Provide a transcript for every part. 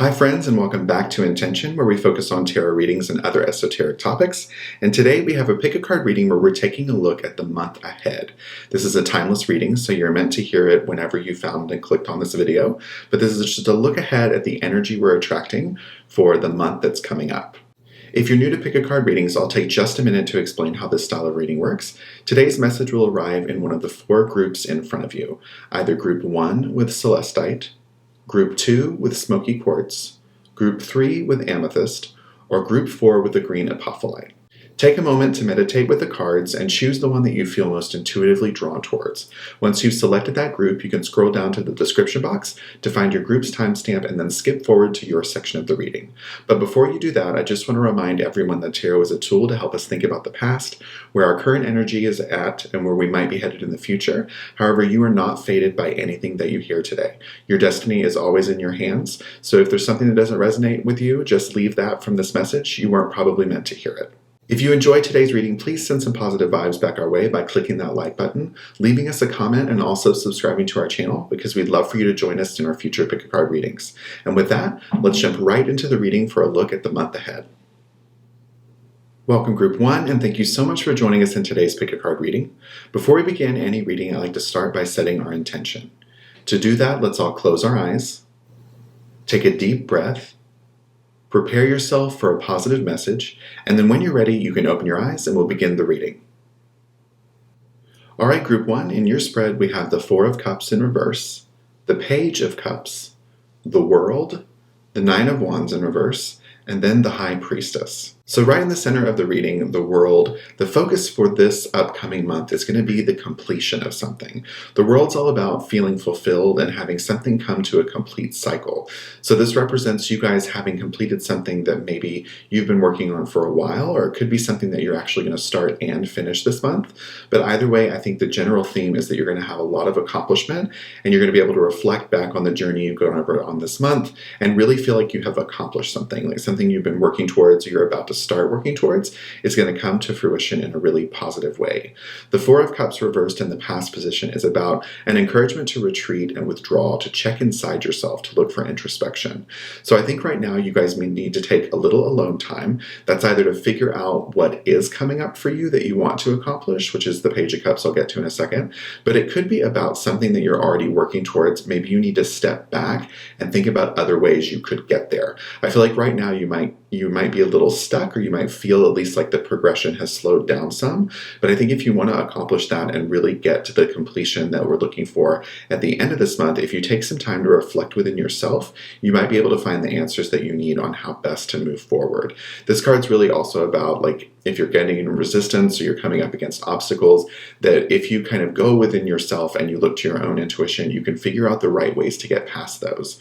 Hi friends, and welcome back to Intention, where we focus on tarot readings and other esoteric topics. And today we have a pick a card reading where we're taking a look at the month ahead. This is a timeless reading, so you're meant to hear it whenever you found and clicked on this video. But this is just a look ahead at the energy we're attracting for the month that's coming up. If you're new to pick a card readings, I'll take just a minute to explain how this style of reading works. Today's message will arrive in one of the four groups in front of you, either group 1 with Celestite, Group 2 with Smoky Quartz, Group 3 with Amethyst, or Group 4 with the Green Apophyllite. Take a moment to meditate with the cards and choose the one that you feel most intuitively drawn towards. Once you've selected that group, you can scroll down to the description box to find your group's timestamp and then skip forward to your section of the reading. But before you do that, I just want to remind everyone that tarot is a tool to help us think about the past, where our current energy is at, and where we might be headed in the future. However, you are not fated by anything that you hear today. Your destiny is always in your hands, so if there's something that doesn't resonate with you, just leave that from this message. You weren't probably meant to hear it. If you enjoyed today's reading, please send some positive vibes back our way by clicking that like button, leaving us a comment, and also subscribing to our channel, because we'd love for you to join us in our future pick a card readings. And with that, let's jump right into the reading for a look at the month ahead. Welcome Group 1, and thank you so much for joining us in today's pick a card reading. Before we begin any reading, I like to start by setting our intention. To do that, let's all close our eyes, take a deep breath, prepare yourself for a positive message, and then when you're ready, you can open your eyes and we'll begin the reading. All right, Group 1, in your spread, we have the Four of Cups in reverse, the Page of Cups, the World, the Nine of Wands in reverse, and then the High Priestess. So right in the center of the reading, the World, the focus for this upcoming month is going to be the completion of something. The World's all about feeling fulfilled and having something come to a complete cycle. So this represents you guys having completed something that maybe you've been working on for a while, or it could be something that you're actually going to start and finish this month. But either way, I think the general theme is that you're going to have a lot of accomplishment, and you're going to be able to reflect back on the journey you've gone over on this month and really feel like you have accomplished something, like something you've been working towards, or you're about to start working towards, is going to come to fruition in a really positive way. The Four of Cups reversed in the past position is about an encouragement to retreat and withdraw, to check inside yourself, to look for introspection. So I think right now you guys may need to take a little alone time. That's either to figure out what is coming up for you that you want to accomplish, which is the Page of Cups I'll get to in a second, but it could be about something that you're already working towards. Maybe you need to step back and think about other ways you could get there. I feel like right now you might be a little stuck, or you might feel at least like the progression has slowed down some. But I think if you want to accomplish that and really get to the completion that we're looking for at the end of this month, if you take some time to reflect within yourself, you might be able to find the answers that you need on how best to move forward. This card's really also about, like, if you're getting resistance or you're coming up against obstacles, that if you kind of go within yourself and you look to your own intuition, you can figure out the right ways to get past those.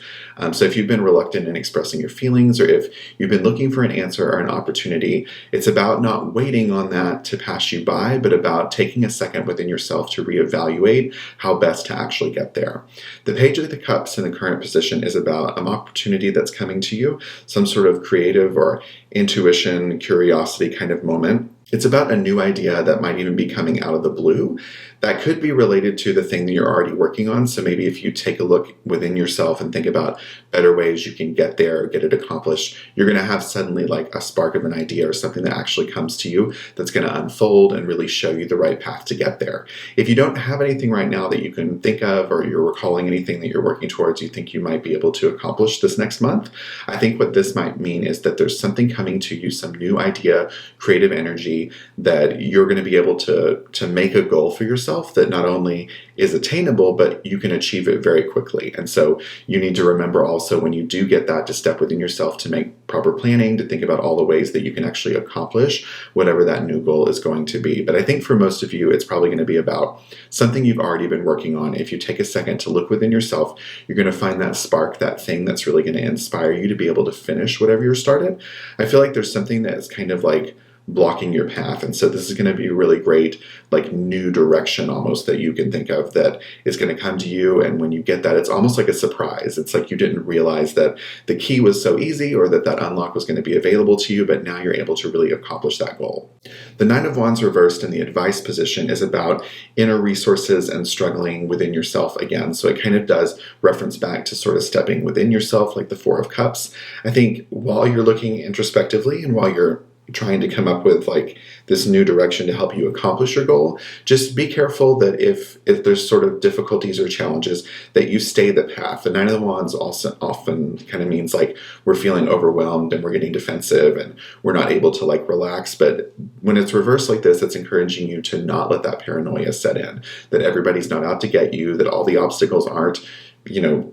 So if you've been reluctant in expressing your feelings, or if you've been looking for an answer or an opportunity, it's about not waiting on that to pass you by, but about taking a second within yourself to reevaluate how best to actually get there. The Page of the Cups in the current position is about an opportunity that's coming to you, some sort of creative or intuition, curiosity kind of moment. It's about a new idea that might even be coming out of the blue that could be related to the thing that you're already working on. So maybe if you take a look within yourself and think about better ways you can get there or get it accomplished, you're going to have suddenly like a spark of an idea or something that actually comes to you that's going to unfold and really show you the right path to get there. If you don't have anything right now that you can think of, or you're recalling anything that you're working towards you think you might be able to accomplish this next month, I think what this might mean is that there's something coming to you, some new idea, creative energy, that you're going to be able to make a goal for yourself that not only is attainable, but you can achieve it very quickly. And so you need to remember also, when you do get that, to step within yourself, to make proper planning, to think about all the ways that you can actually accomplish whatever that new goal is going to be. But I think for most of you, it's probably going to be about something you've already been working on. If you take a second to look within yourself, you're going to find that spark, that thing that's really going to inspire you to be able to finish whatever you're started. I feel like there's something that's kind of like blocking your path. And so this is going to be a really great, like, new direction almost that you can think of that is going to come to you. And when you get that, it's almost like a surprise. It's like you didn't realize that the key was so easy or that unlock was going to be available to you, but now you're able to really accomplish that goal. The Nine of Wands reversed in the advice position is about inner resources and struggling within yourself again. So it kind of does reference back to sort of stepping within yourself, like the Four of Cups. I think while you're looking introspectively and while you're trying to come up with like this new direction to help you accomplish your goal, just be careful that if there's sort of difficulties or challenges, that you stay the path. The Nine of Wands also often kind of means like we're feeling overwhelmed and we're getting defensive and we're not able to like relax. But when it's reversed like this, it's encouraging you to not let that paranoia set in, that everybody's not out to get you, that all the obstacles aren't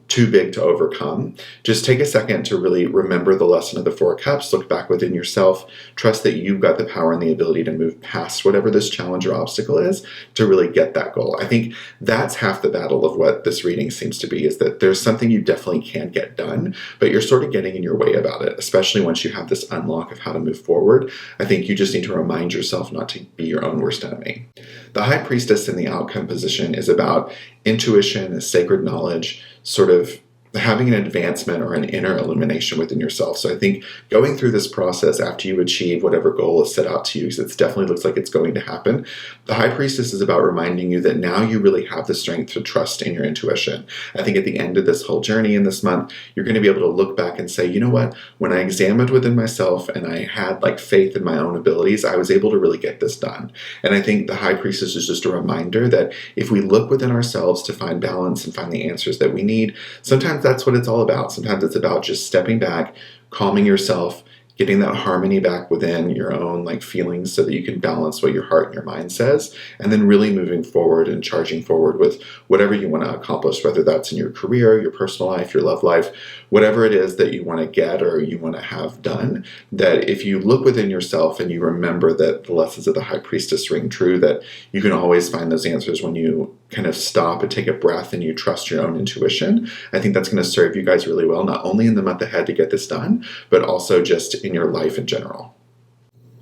too big to overcome. Just take a second to really remember the lesson of the Four of Cups, look back within yourself, trust that you've got the power and the ability to move past whatever this challenge or obstacle is to really get that goal. I think that's half the battle of what this reading seems to be, is that there's something you definitely can get done, but you're sort of getting in your way about it, especially once you have this unlock of how to move forward. I think you just need to remind yourself not to be your own worst enemy. The High Priestess in the outcome position is about intuition, sacred knowledge, sort of having an advancement or an inner illumination within yourself. So I think going through this process after you achieve whatever goal is set out to you, because it definitely looks like it's going to happen, the High Priestess is about reminding you that now you really have the strength to trust in your intuition. I think at the end of this whole journey in this month, you're going to be able to look back and say, you know what, when I examined within myself and I had like faith in my own abilities, I was able to really get this done. And I think the High Priestess is just a reminder that if we look within ourselves to find balance and find the answers that we need, sometimes that's what it's all about. Sometimes it's about just stepping back, calming yourself, getting that harmony back within your own like feelings so that you can balance what your heart and your mind says, and then really moving forward and charging forward with whatever you want to accomplish, whether that's in your career, your personal life, your love life, whatever it is that you want to get or you want to have done, that if you look within yourself and you remember that the lessons of the High Priestess ring true, that you can always find those answers when you kind of stop and take a breath and you trust your own intuition. I think that's going to serve you guys really well, not only in the month ahead to get this done, but also just in your life in general.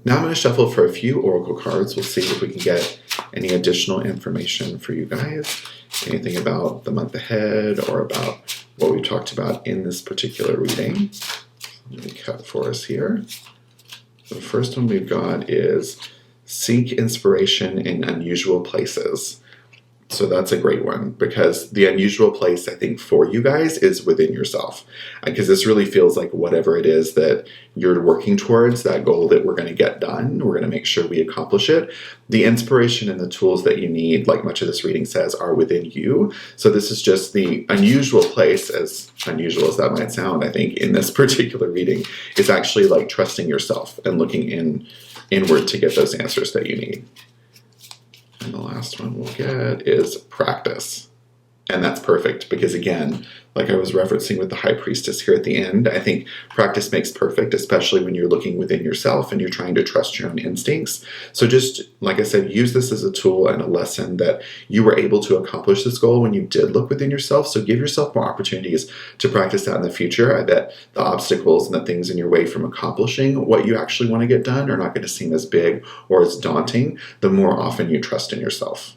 Now I'm going to shuffle for a few oracle cards. We'll see if we can get any additional information for you guys. Anything about the month ahead or about what we talked about in this particular reading. Let me cut for us here. The first one we've got is seek inspiration in unusual places. So that's a great one, because the unusual place, I think, for you guys is within yourself. Because this really feels like whatever it is that you're working towards, that goal that we're going to get done, we're going to make sure we accomplish it. The inspiration and the tools that you need, like much of this reading says, are within you. So this is just the unusual place, as unusual as that might sound, I think, in this particular reading, is actually like trusting yourself and looking inward to get those answers that you need. And the last one we'll get is practice. And that's perfect because, again, like I was referencing with the High Priestess here at the end, I think practice makes perfect, especially when you're looking within yourself and you're trying to trust your own instincts. So just, like I said, use this as a tool and a lesson that you were able to accomplish this goal when you did look within yourself. So give yourself more opportunities to practice that in the future. I bet the obstacles and the things in your way from accomplishing what you actually want to get done are not going to seem as big or as daunting the more often you trust in yourself.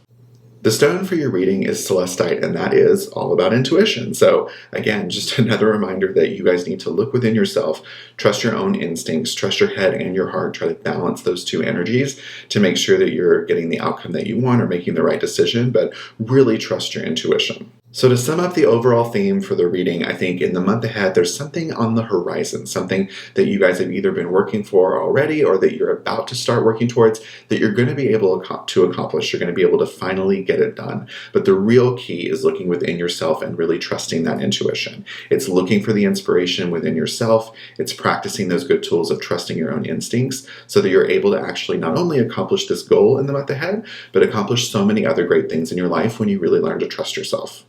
The stone for your reading is celestite, and that is all about intuition. So again, just another reminder that you guys need to look within yourself, trust your own instincts, trust your head and your heart, try to balance those two energies to make sure that you're getting the outcome that you want or making the right decision, but really trust your intuition. So to sum up the overall theme for the reading, I think in the month ahead, there's something on the horizon, something that you guys have either been working for already or that you're about to start working towards that you're going to be able to accomplish. You're going to be able to finally get it done. But the real key is looking within yourself and really trusting that intuition. It's looking for the inspiration within yourself. It's practicing those good tools of trusting your own instincts so that you're able to actually not only accomplish this goal in the month ahead, but accomplish so many other great things in your life when you really learn to trust yourself.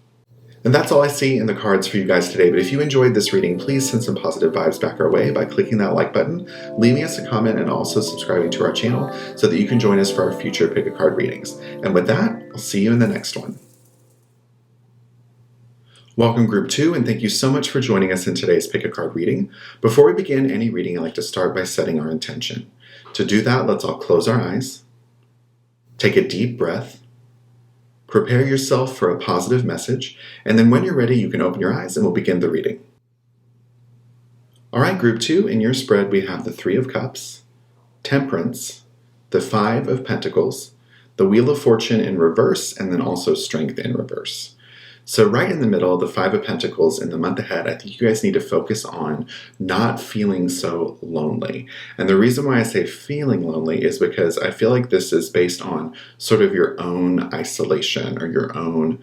And that's all I see in the cards for you guys today. But if you enjoyed this reading, please send some positive vibes back our way by clicking that like button, leaving us a comment, and also subscribing to our channel so that you can join us for our future Pick a Card readings. And with that, I'll see you in the next one. Welcome, Group 2, and thank you so much for joining us in today's Pick a Card reading. Before we begin any reading, I like to start by setting our intention. To do that, let's all close our eyes, take a deep breath, prepare yourself for a positive message, and then when you're ready, you can open your eyes and we'll begin the reading. All right, Group 2, in your spread, we have the Three of Cups, Temperance, the Five of Pentacles, the Wheel of Fortune in reverse, and then also Strength in reverse. So right in the middle, the Five of Pentacles in the month ahead, I think you guys need to focus on not feeling so lonely. And the reason why I say feeling lonely is because I feel like this is based on sort of your own isolation or your own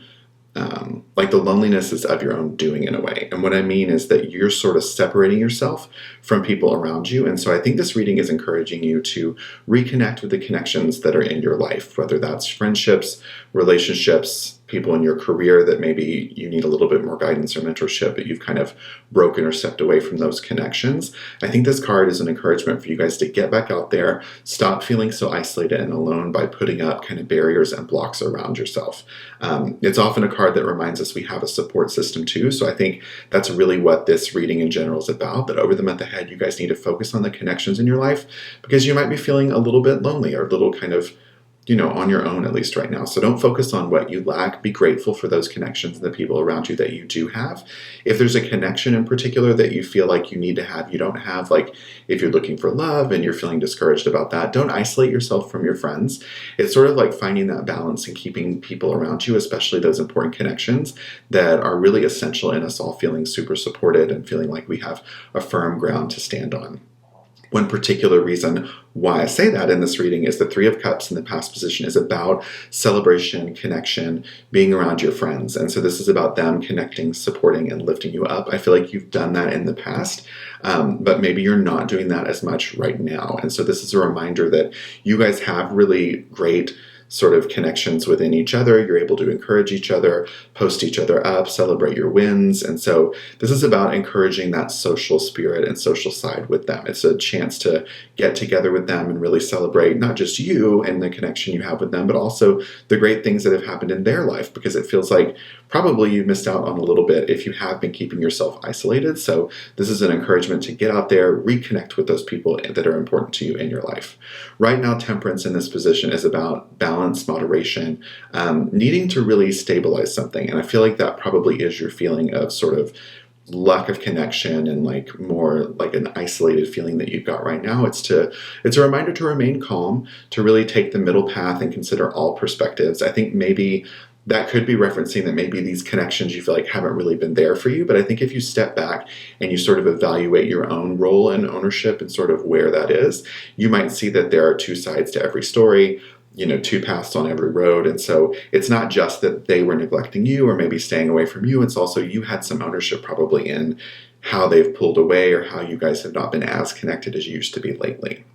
like the loneliness is of your own doing in a way. And what I mean is that you're sort of separating yourself from people around you. And so I think this reading is encouraging you to reconnect with the connections that are in your life, whether that's friendships, relationships, people in your career that maybe you need a little bit more guidance or mentorship, but you've kind of broken or stepped away from those connections. I think this card is an encouragement for you guys to get back out there, stop feeling so isolated and alone by putting up kind of barriers and blocks around yourself. It's often a card that reminds us we have a support system too. So I think that's really what this reading in general is about, that over the month ahead, you guys need to focus on the connections in your life because you might be feeling a little bit lonely or a little kind of on your own, at least right now. So don't focus on what you lack. Be grateful for those connections and the people around you that you do have. If there's a connection in particular that you feel like you need to have, you don't have, like if you're looking for love and you're feeling discouraged about that, don't isolate yourself from your friends. It's sort of like finding that balance and keeping people around you, especially those important connections that are really essential in us all feeling super supported and feeling like we have a firm ground to stand on. One particular reason why I say that in this reading is the Three of Cups in the past position is about celebration, connection, being around your friends. And so this is about them connecting, supporting, and lifting you up. I feel like you've done that in the past, but maybe you're not doing that as much right now. And so this is a reminder that you guys have really great sort of connections within each other. You're able to encourage each other, post each other up, celebrate your wins. And so this is about encouraging that social spirit and social side with them. It's a chance to get together with them and really celebrate not just you and the connection you have with them, but also the great things that have happened in their life, because it feels like probably you missed out on a little bit if you have been keeping yourself isolated. So this is an encouragement to get out there, reconnect with those people that are important to you in your life. Right now, Temperance in this position is about balance, moderation, needing to really stabilize something. And I feel like that probably is your feeling of sort of lack of connection and like more like an isolated feeling that you've got right now. It's a reminder to remain calm, to really take the middle path and consider all perspectives. I think maybe that could be referencing that maybe these connections you feel like haven't really been there for you. But I think if you step back and you sort of evaluate your own role and ownership and sort of where that is, you might see that there are two sides to every story, two paths on every road. And so it's not just that they were neglecting you or maybe staying away from you. It's also you had some ownership probably in how they've pulled away or how you guys have not been as connected as you used to be lately.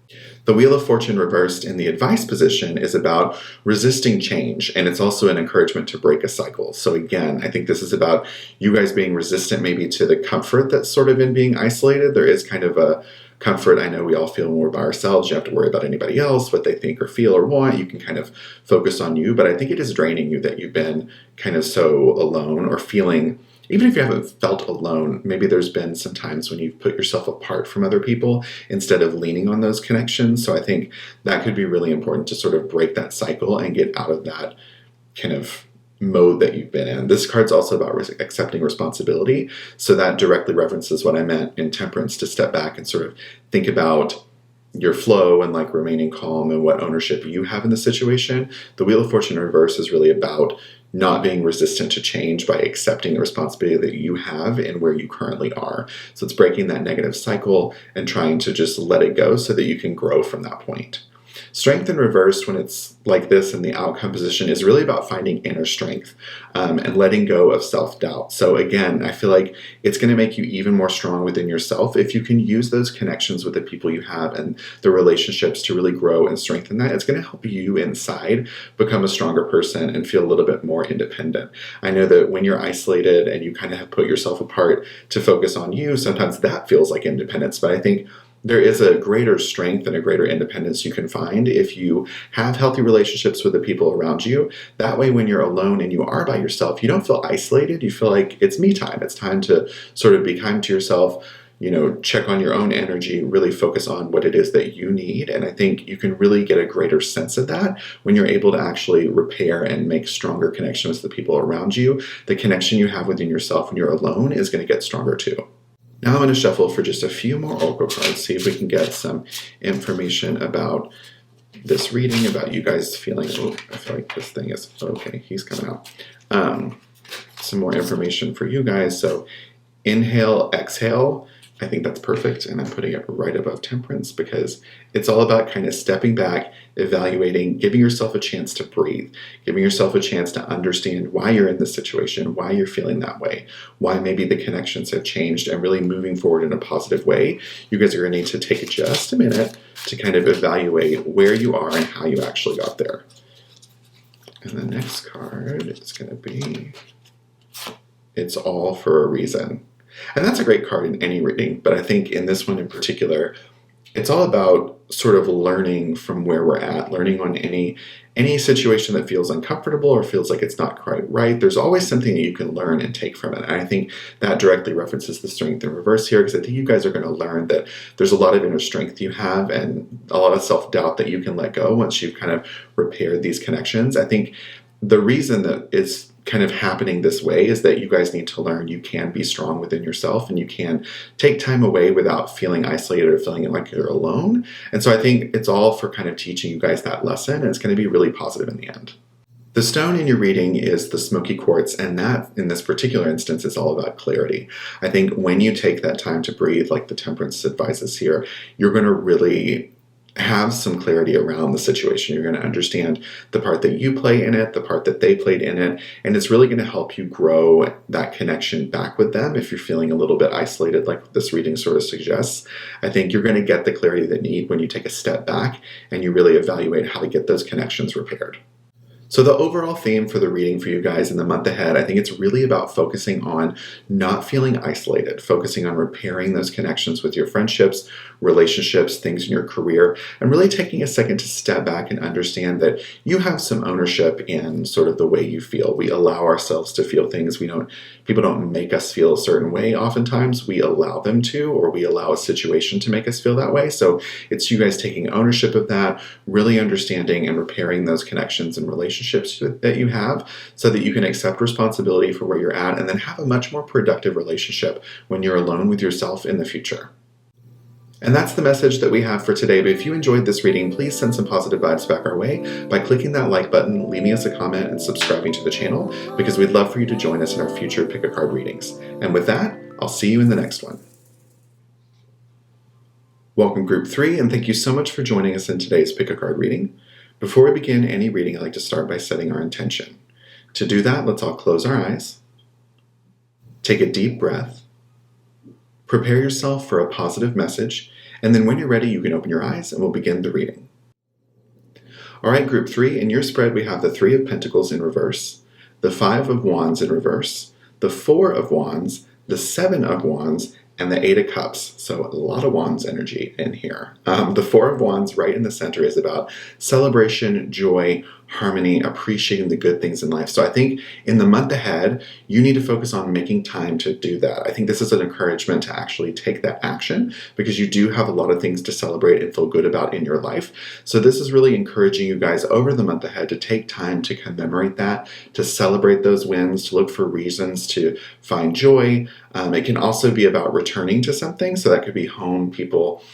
The Wheel of Fortune reversed in the advice position is about resisting change, and it's also an encouragement to break a cycle. So again, I think this is about you guys being resistant maybe to the comfort that's sort of in being isolated. There is kind of a comfort. I know we all feel when we're by ourselves. You have to worry about anybody else, what they think or feel or want. You can kind of focus on you, but I think it is draining you that you've been kind of so alone or feeling. Even if you haven't felt alone, maybe there's been some times when you've put yourself apart from other people instead of leaning on those connections. So I think that could be really important to sort of break that cycle and get out of that kind of mode that you've been in. This card's also about accepting responsibility. So that directly references what I meant in Temperance, to step back and sort of think about your flow and like remaining calm and what ownership you have in the situation. The Wheel of Fortune reverse is really about not being resistant to change by accepting the responsibility that you have and where you currently are. So it's breaking that negative cycle and trying to just let it go so that you can grow from that point. Strength in reverse, when it's like this in the outcome position, is really about finding inner strength and letting go of self-doubt. So again, I feel like it's going to make you even more strong within yourself if you can use those connections with the people you have and the relationships to really grow and strengthen that. It's going to help you inside become a stronger person and feel a little bit more independent. I know that when you're isolated and you kind of have put yourself apart to focus on you, sometimes that feels like independence, but I think there is a greater strength and a greater independence you can find if you have healthy relationships with the people around you. That way, when you're alone and you are by yourself, you don't feel isolated. You feel like it's me time. It's time to sort of be kind to yourself, check on your own energy, really focus on what it is that you need. And I think you can really get a greater sense of that when you're able to actually repair and make stronger connections with the people around you. The connection you have within yourself when you're alone is going to get stronger too. Now I'm going to shuffle for just a few more oracle cards, see if we can get some information about this reading, about you guys feeling, I feel like this thing is, okay, he's coming out. Some more information for you guys. So inhale, exhale. I think that's perfect, and I'm putting it right above Temperance because it's all about kind of stepping back, evaluating, giving yourself a chance to breathe, giving yourself a chance to understand why you're in this situation, why you're feeling that way, why maybe the connections have changed, and really moving forward in a positive way. You guys are going to need to take just a minute to kind of evaluate where you are and how you actually got there. And the next card is going to be, it's all for a reason. And that's a great card in any reading, but I think in this one in particular, it's all about sort of learning from where we're at, learning on any situation that feels uncomfortable or feels like it's not quite right. There's always something that you can learn and take from it. And I think that directly references the strength in reverse here, because I think you guys are going to learn that there's a lot of inner strength you have and a lot of self-doubt that you can let go once you've kind of repaired these connections. I think the reason that it's kind of happening this way is that you guys need to learn you can be strong within yourself and you can take time away without feeling isolated or feeling like you're alone. And so I think it's all for kind of teaching you guys that lesson, and it's going to be really positive in the end. The stone in your reading is the smoky quartz, and that, in this particular instance, is all about clarity. I think when you take that time to breathe, like the Temperance advises here, you're going to really have some clarity around the situation. You're going to understand the part that you play in it, the part that they played in it, and it's really going to help you grow that connection back with them if you're feeling a little bit isolated, like this reading sort of suggests. I think you're going to get the clarity that you need when you take a step back and you really evaluate how to get those connections repaired. So the overall theme for the reading for you guys in the month ahead, I think it's really about focusing on not feeling isolated, focusing on repairing those connections with your friendships, relationships, things in your career, and really taking a second to step back and understand that you have some ownership in sort of the way you feel. We allow ourselves to feel things. People don't make us feel a certain way. Oftentimes we allow them to, or we allow a situation to make us feel that way. So it's you guys taking ownership of that, really understanding and repairing those connections and relationships that you have so that you can accept responsibility for where you're at and then have a much more productive relationship when you're alone with yourself in the future. And that's the message that we have for today. But if you enjoyed this reading, please send some positive vibes back our way by clicking that like button, leaving us a comment, and subscribing to the channel, because we'd love for you to join us in our future Pick a Card readings. And with that, I'll see you in the next one. Welcome Group 3, and thank you so much for joining us in today's Pick a Card reading. Before we begin any reading, I'd like to start by setting our intention. To do that, let's all close our eyes, take a deep breath, prepare yourself for a positive message, and then when you're ready, you can open your eyes and we'll begin the reading. All right, Group 3, in your spread we have the 3 of Pentacles in reverse, the 5 of Wands in reverse, the 4 of Wands, the 7 of Wands, and the 8 of Cups. So a lot of Wands energy in here. The 4 of Wands right in the center is about celebration, joy, harmony, appreciating the good things in life. So I think in the month ahead, you need to focus on making time to do that. I think this is an encouragement to actually take that action because you do have a lot of things to celebrate and feel good about in your life. So this is really encouraging you guys over the month ahead to take time to commemorate that, to celebrate those wins, to look for reasons to find joy. It can also be about returning to something. So that could be home, people,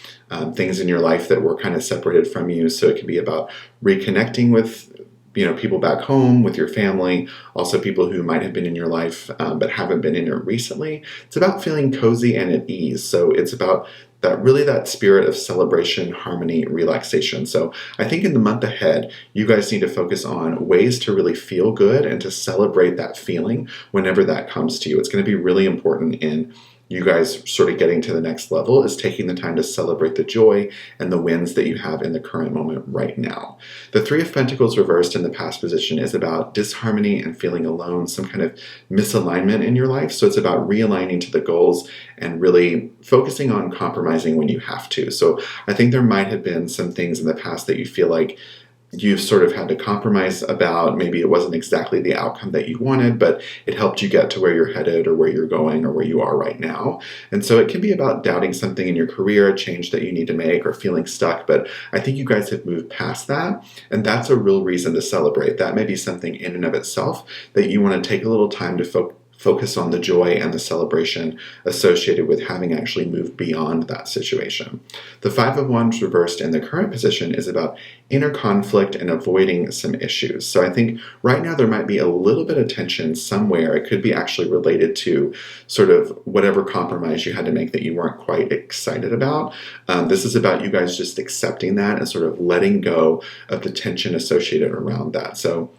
things in your life that were kind of separated from you. So it can be about reconnecting with people back home, with your family, also people who might have been in your life but haven't been in it recently. It's about feeling cozy and at ease. So it's about that spirit of celebration, harmony, relaxation. So I think in the month ahead, you guys need to focus on ways to really feel good and to celebrate that feeling whenever that comes to you. It's going to be really important in you guys sort of getting to the next level is taking the time to celebrate the joy and the wins that you have in the current moment right now. The Three of Pentacles reversed in the past position is about disharmony and feeling alone, some kind of misalignment in your life. So it's about realigning to the goals and really focusing on compromising when you have to. So I think there might have been some things in the past that you feel like you've sort of had to compromise about. Maybe it wasn't exactly the outcome that you wanted, but it helped you get to where you're headed or where you're going or where you are right now. And so it can be about doubting something in your career, a change that you need to make, or feeling stuck. But I think you guys have moved past that. And that's a real reason to celebrate. That may be something in and of itself that you want to take a little time to focus on the joy and the celebration associated with having actually moved beyond that situation. The Five of Wands reversed in the current position is about inner conflict and avoiding some issues. So I think right now there might be a little bit of tension somewhere. It could be actually related to sort of whatever compromise you had to make that you weren't quite excited about. This is about you guys just accepting that and sort of letting go of the tension associated around that. So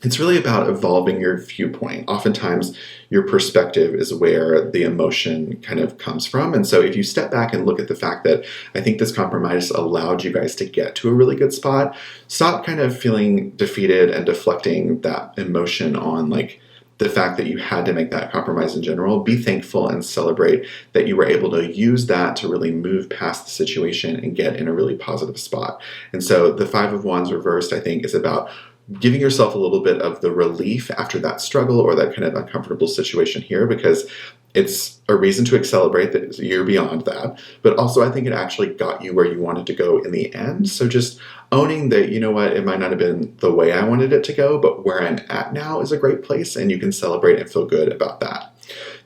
it's really about evolving your viewpoint. Oftentimes, your perspective is where the emotion kind of comes from. And so if you step back and look at the fact that I think this compromise allowed you guys to get to a really good spot, stop kind of feeling defeated and deflecting that emotion on like the fact that you had to make that compromise in general. Be thankful and celebrate that you were able to use that to really move past the situation and get in a really positive spot. And so the Five of Wands reversed, I think, is about giving yourself a little bit of the relief after that struggle or that kind of uncomfortable situation here, because it's a reason to celebrate that you're beyond that. But also, I think it actually got you where you wanted to go in the end. So just owning that, you know what, it might not have been the way I wanted it to go, but where I'm at now is a great place, and you can celebrate and feel good about that.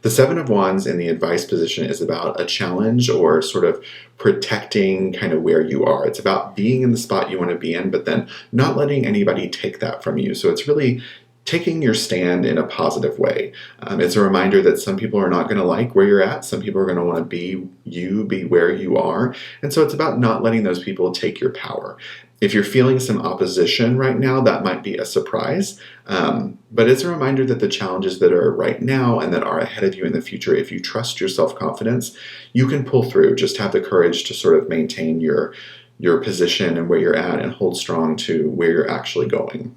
The Seven of Wands in the advice position is about a challenge or sort of protecting kind of where you are. It's about being in the spot you want to be in, but then not letting anybody take that from you. So it's really taking your stand in a positive way. It's a reminder that some people are not going to like where you're at. Some people are going to want to be where you are. And so it's about not letting those people take your power. If you're feeling some opposition right now, that might be a surprise. But it's a reminder that the challenges that are right now and that are ahead of you in the future, if you trust your self-confidence, you can pull through. Just have the courage to sort of maintain your position and where you're at and hold strong to where you're actually going.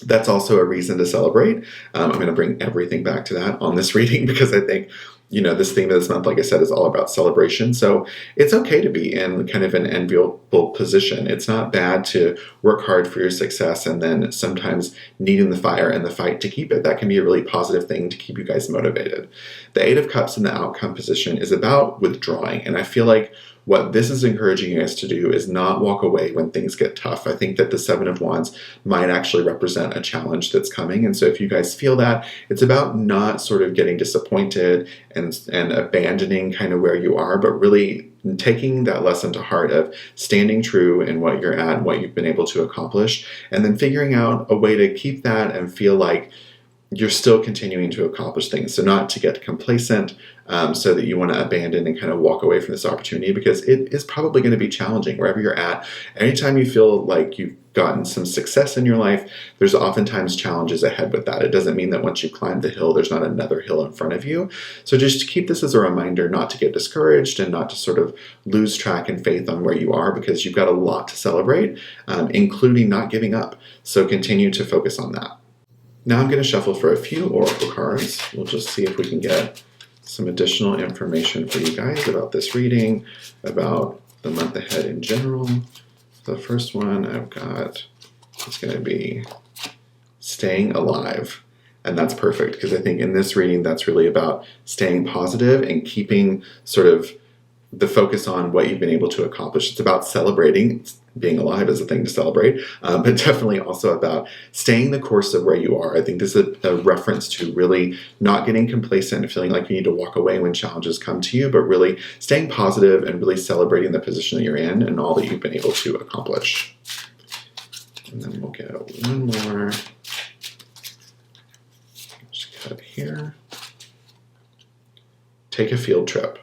That's also a reason to celebrate. I'm going to bring everything back to that on this reading because I think, this theme of this month, like I said, is all about celebration. So it's okay to be in kind of an enviable position. It's not bad to work hard for your success and then sometimes needing the fire and the fight to keep it. That can be a really positive thing to keep you guys motivated. The Eight of Cups in the outcome position is about withdrawing. And I feel like what this is encouraging you guys to do is not walk away when things get tough. I think that the Seven of Wands might actually represent a challenge that's coming. And so if you guys feel that, it's about not sort of getting disappointed and abandoning kind of where you are, but really taking that lesson to heart of standing true in what you're at and what you've been able to accomplish, and then figuring out a way to keep that and feel like you're still continuing to accomplish things. So not to get complacent, so that you want to abandon and kind of walk away from this opportunity, because it is probably going to be challenging wherever you're at. Anytime you feel like you've gotten some success in your life, there's oftentimes challenges ahead with that. It doesn't mean that once you climb the hill, there's not another hill in front of you. So just keep this as a reminder not to get discouraged and not to sort of lose track and faith on where you are, because you've got a lot to celebrate, including not giving up. So continue to focus on that. Now I'm going to shuffle for a few oracle cards. We'll just see if we can get some additional information for you guys about this reading, about the month ahead in general. The first one I've got is going to be staying alive. And that's perfect, because I think in this reading, that's really about staying positive and keeping sort of the focus on what you've been able to accomplish. It's about celebrating. Being alive is a thing to celebrate, but definitely also about staying the course of where you are. I think this is a reference to really not getting complacent and feeling like you need to walk away when challenges come to you, but really staying positive and really celebrating the position that you're in and all that you've been able to accomplish. And then we'll get one more. Just cut here. Take a field trip.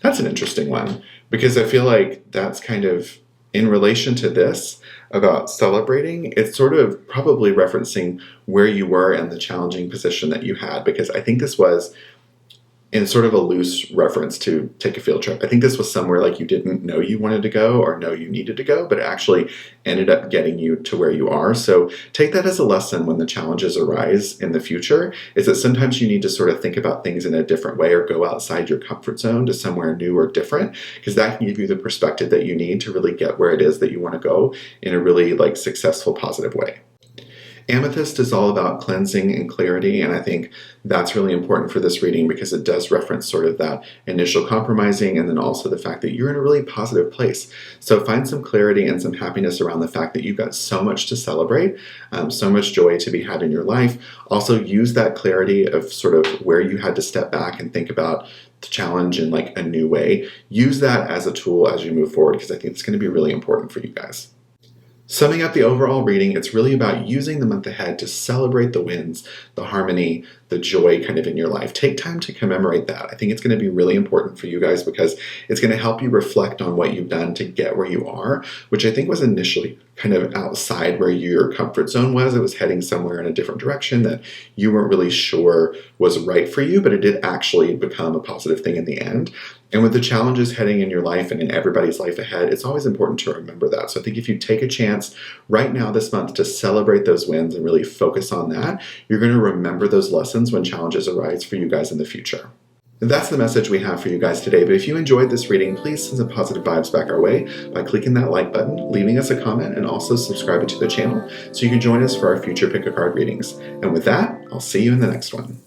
That's an interesting one, because I feel like that's kind of in relation to this about celebrating. It's sort of probably referencing where you were and the challenging position that you had, because I think this was in sort of a loose reference to take a field trip. I think this was somewhere like you didn't know you wanted to go or know you needed to go, but it actually ended up getting you to where you are. So take that as a lesson when the challenges arise in the future, is that sometimes you need to sort of think about things in a different way or go outside your comfort zone to somewhere new or different, because that can give you the perspective that you need to really get where it is that you want to go in a really like successful, positive way. Amethyst is all about cleansing and clarity, and I think that's really important for this reading because it does reference sort of that initial compromising and then also the fact that you're in a really positive place. So find some clarity and some happiness around the fact that you've got so much to celebrate, so much joy to be had in your life. Also use that clarity of sort of where you had to step back and think about the challenge in like a new way. Use that as a tool as you move forward, because I think it's going to be really important for you guys. Summing up the overall reading, it's really about using the month ahead to celebrate the wins, the harmony, the joy kind of in your life. Take time to commemorate that. I think it's going to be really important for you guys because it's going to help you reflect on what you've done to get where you are, which I think was initially kind of outside where your comfort zone was. It was heading somewhere in a different direction that you weren't really sure was right for you, but it did actually become a positive thing in the end. And with the challenges heading in your life and in everybody's life ahead, it's always important to remember that. So I think if you take a chance right now this month to celebrate those wins and really focus on that, you're going to remember those lessons when challenges arise for you guys in the future. And that's the message we have for you guys today. But if you enjoyed this reading, please send some positive vibes back our way by clicking that like button, leaving us a comment, and also subscribing to the channel so you can join us for our future Pick a Card readings. And with that, I'll see you in the next one.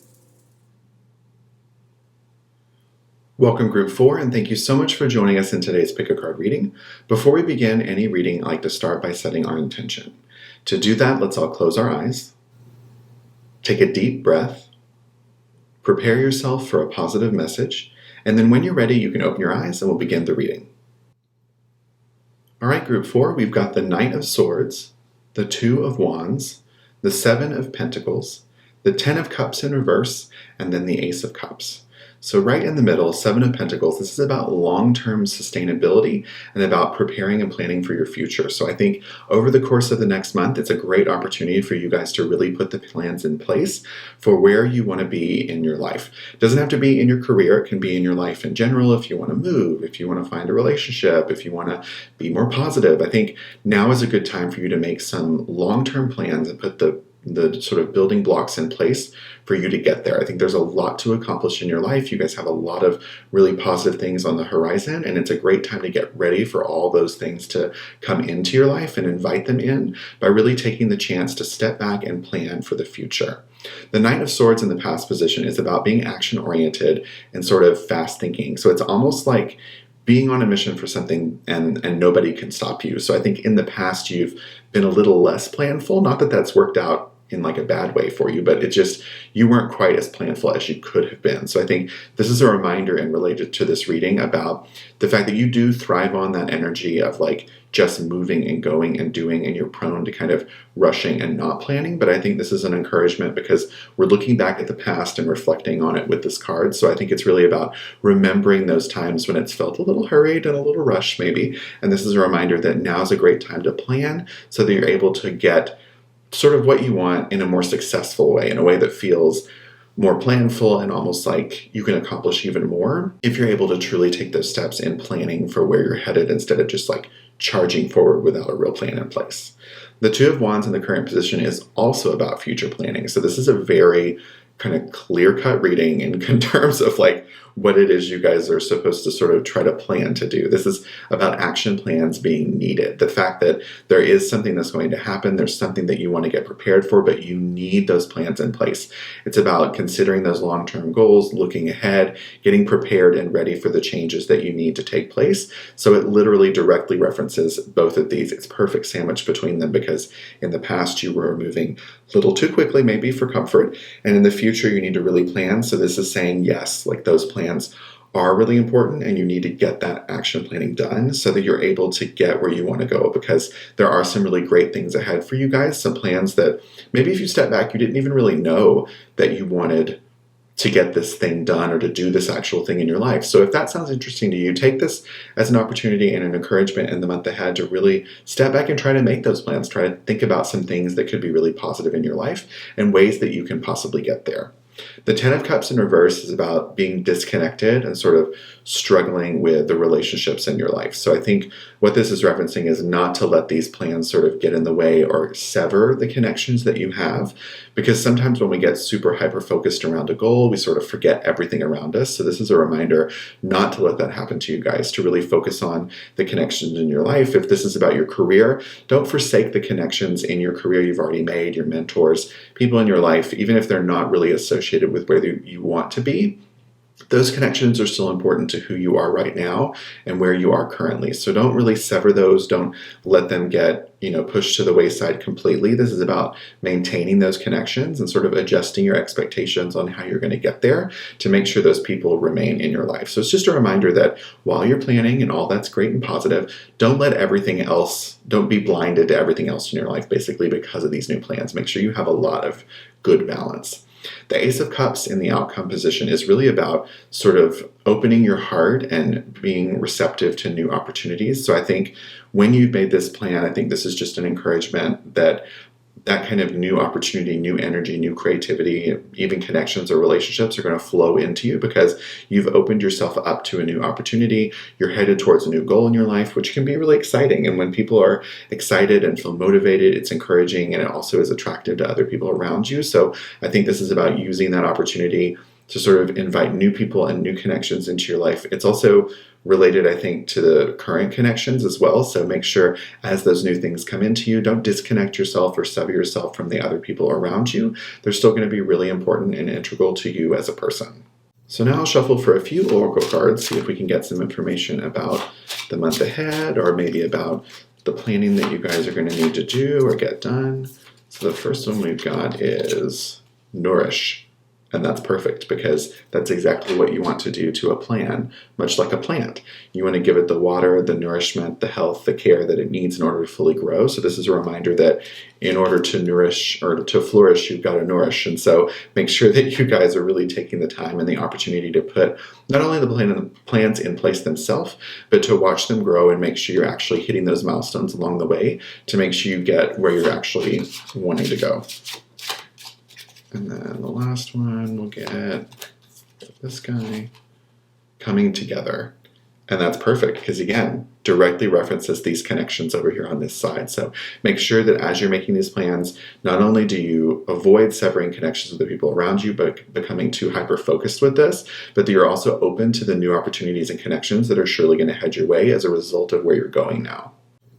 Welcome Group 4, and thank you so much for joining us in today's Pick a Card reading. Before we begin any reading, I like to start by setting our intention. To do that, let's all close our eyes, take a deep breath, prepare yourself for a positive message, and then when you're ready, you can open your eyes and we'll begin the reading. All right, Group 4, we've got the Knight of Swords, the Two of Wands, the Seven of Pentacles, the Ten of Cups in reverse, and then the Ace of Cups. So right in the middle, Seven of Pentacles, this is about long-term sustainability and about preparing and planning for your future. So I think over the course of the next month, it's a great opportunity for you guys to really put the plans in place for where you want to be in your life. It doesn't have to be in your career. It can be in your life in general. If you want to move, if you want to find a relationship, if you want to be more positive, I think now is a good time for you to make some long-term plans and put the sort of building blocks in place for you to get there. I think there's a lot to accomplish in your life. You guys have a lot of really positive things on the horizon, and it's a great time to get ready for all those things to come into your life and invite them in by really taking the chance to step back and plan for the future. The Knight of Swords in the past position is about being action-oriented and sort of fast thinking. So it's almost like being on a mission for something and nobody can stop you. So I think in the past you've been a little less planful. Not that that's worked out in like a bad way for you, but it just, you weren't quite as planful as you could have been. So I think this is a reminder and related to this reading about the fact that you do thrive on that energy of like just moving and going and doing, and you're prone to kind of rushing and not planning. But I think this is an encouragement because we're looking back at the past and reflecting on it with this card. So I think it's really about remembering those times when it's felt a little hurried and a little rushed maybe. And this is a reminder that now is a great time to plan so that you're able to get sort of what you want in a more successful way, in a way that feels more planful and almost like you can accomplish even more if you're able to truly take those steps in planning for where you're headed instead of just like charging forward without a real plan in place. The Two of Wands in the current position is also about future planning. So this is a very kind of clear-cut reading in terms of like what it is you guys are supposed to sort of try to plan to do. This is about action plans being needed. The fact that there is something that's going to happen, there's something that you want to get prepared for, but you need those plans in place. It's about considering those long-term goals, looking ahead, getting prepared and ready for the changes that you need to take place. So it literally directly references both of these. It's perfect sandwich between them because in the past you were moving a little too quickly maybe for comfort, and in the future you need to really plan. So this is saying yes, like those plans are really important and you need to get that action planning done so that you're able to get where you want to go, because there are some really great things ahead for you guys, some plans that maybe if you step back you didn't even really know that you wanted to get this thing done or to do this actual thing in your life. So if that sounds interesting to you, take this as an opportunity and an encouragement in the month ahead to really step back and try to make those plans. Try to think about some things that could be really positive in your life and ways that you can possibly get there. The Ten of Cups in reverse is about being disconnected and sort of struggling with the relationships in your life. So I think what this is referencing is not to let these plans sort of get in the way or sever the connections that you have, because sometimes when we get super hyper-focused around a goal, we sort of forget everything around us. So this is a reminder not to let that happen to you guys, to really focus on the connections in your life. If this is about your career, don't forsake the connections in your career you've already made, your mentors, people in your life, even if they're not really associated with where you want to be. Those connections are still important to who you are right now and where you are currently. So don't really sever those. Don't let them get, pushed to the wayside completely. This is about maintaining those connections and sort of adjusting your expectations on how you're going to get there to make sure those people remain in your life. So it's just a reminder that while you're planning and all that's great and positive, don't be blinded to everything else in your life basically because of these new plans. Make sure you have a lot of good balance. The Ace of Cups in the outcome position is really about sort of opening your heart and being receptive to new opportunities. So I think when you've made this plan, I think this is just an encouragement that kind of new opportunity, new energy, new creativity, even connections or relationships are going to flow into you because you've opened yourself up to a new opportunity. You're headed towards a new goal in your life, which can be really exciting. And when people are excited and feel motivated, it's encouraging and it also is attractive to other people around you. So I think this is about using that opportunity to sort of invite new people and new connections into your life. It's also related, I think, to the current connections as well. So make sure as those new things come into you, don't disconnect yourself or sever yourself from the other people around you. They're still going to be really important and integral to you as a person. So now I'll shuffle for a few oracle cards, see if we can get some information about the month ahead or maybe about the planning that you guys are going to need to do or get done. So the first one we've got is Nourish. And that's perfect because that's exactly what you want to do to a plan, much like a plant. You want to give it the water, the nourishment, the health, the care that it needs in order to fully grow. So this is a reminder that in order to nourish or to flourish, you've got to nourish. And so make sure that you guys are really taking the time and the opportunity to put not only the plans in place themselves, but to watch them grow and make sure you're actually hitting those milestones along the way to make sure you get where you're actually wanting to go. And then the last one, we'll get this guy, Coming Together. And that's perfect because, again, directly references these connections over here on this side. So make sure that as you're making these plans, not only do you avoid severing connections with the people around you, but becoming too hyper-focused with this, but that you're also open to the new opportunities and connections that are surely going to head your way as a result of where you're going now.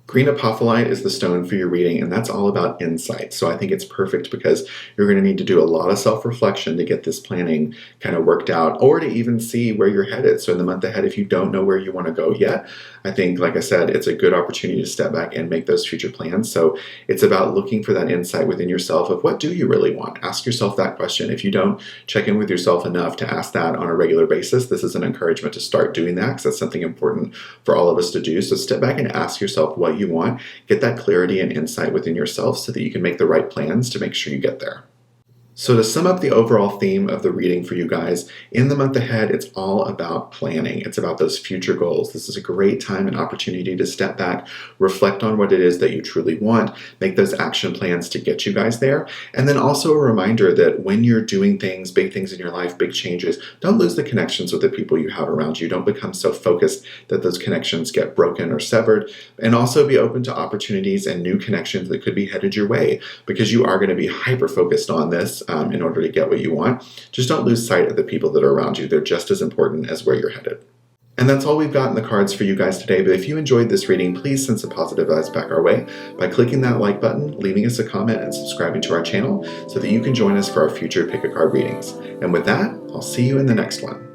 Green apophyllite is the stone for your reading, and that's all about insight. So I think it's perfect because you're going to need to do a lot of self-reflection to get this planning kind of worked out or to even see where you're headed. So in the month ahead, if you don't know where you want to go yet, I think, like I said, it's a good opportunity to step back and make those future plans. So it's about looking for that insight within yourself of what do you really want? Ask yourself that question. If you don't check in with yourself enough to ask that on a regular basis, this is an encouragement to start doing that because that's something important for all of us to do. So step back and ask yourself what you want, get that clarity and insight within yourself so that you can make the right plans to make sure you get there. So to sum up the overall theme of the reading for you guys, in the month ahead, it's all about planning. It's about those future goals. This is a great time and opportunity to step back, reflect on what it is that you truly want, make those action plans to get you guys there. And then also a reminder that when you're doing things, big things in your life, big changes, don't lose the connections with the people you have around you. Don't become so focused that those connections get broken or severed. And also be open to opportunities and new connections that could be headed your way because you are going to be hyper-focused on this in order to get what you want. Just don't lose sight of the people that are around you. They're just as important as where you're headed. And that's all we've got in the cards for you guys today. But if you enjoyed this reading, please send some positive vibes back our way by clicking that like button, leaving us a comment, and subscribing to our channel so that you can join us for our future Pick a Card readings. And with that, I'll see you in the next one.